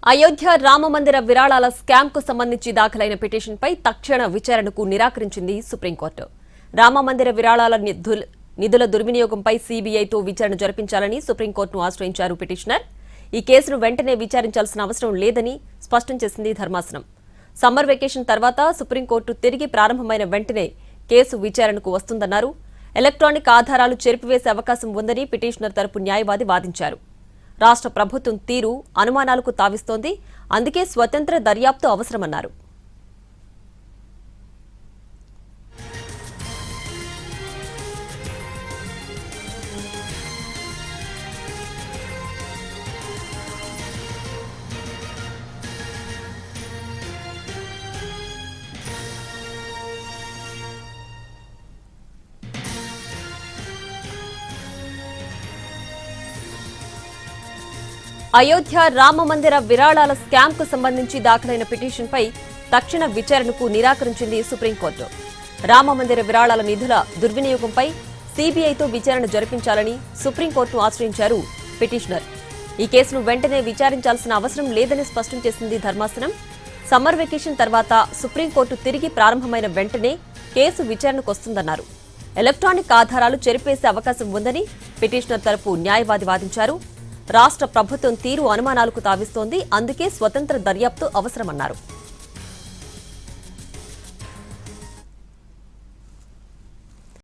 అయోధ్య రామమందిర విరాళాల స్కామ్ కు సంబంధించి దాఖలైన పిటిషన్పై తక్షణ విచారణకు నిరాకరించింది సుప్రీంకోర్టు. రామమందిర విరాళాల నిధుల దుర్వినియోగంపై సీబీఐతో విచారణ జరిపించాలని సుప్రీంకోర్టును ఆశ్రయించారు పిటిషనర్. ఈ కేసును వెంటనే విచారించాల్సిన అవసరం లేదని స్పష్టం చేసింది ధర్మాసనం. సమ్మర్ వెకేషన్ తర్వాత సుప్రీంకోర్టు తిరిగి ప్రారంభమైన వెంటనే కేసు విచారణకు వస్తుందన్నారు. ఎలక్ట్రానిక్ ఆధారాలు చెరిపివేసే అవకాశం ఉందని పిటిషనర్ తరపు న్యాయవాది వాదించారు. రాష్ట్ర ప్రభుత్వం తీరు అనుమానాలకు తావిస్తోంది, అందుకే స్వతంత్ర దర్యాప్తు అవసరమన్నారు. అయోధ్య రామమందిర విరాళాల స్కామ్ కు సంబంధించి దాఖలైన పిటిషన్పై తక్షణ విచారణకు నిరాకరించింది సుప్రీంకోర్టు. రామమందిర విరాళాల నిధుల దుర్వినియోగంపై సీబీఐతో విచారణ జరిపించాలని సుప్రీంకోర్టును ఆశ్రయించారు పిటిషనర్. ఈ కేసును వెంటనే విచారించాల్సిన అవసరం లేదని స్పష్టం చేసింది ధర్మాసనం. సమ్మర్ వెకేషన్ తర్వాత సుప్రీంకోర్టు తిరిగి ప్రారంభమైన వెంటనే కేసు విచారణకు వస్తుందన్నారు. ఎలక్ట్రానిక్ ఆధారాలు చెరిపేసే అవకాశం ఉందని పిటిషనర్ తరపు న్యాయవాది వాదించారు. రాష్ట్ర ప్రభుత్వం తీరు అనుమానాలకు తావిస్తోంది, అందుకే స్వతంత్ర దర్యాప్తు అవసరమన్నారు.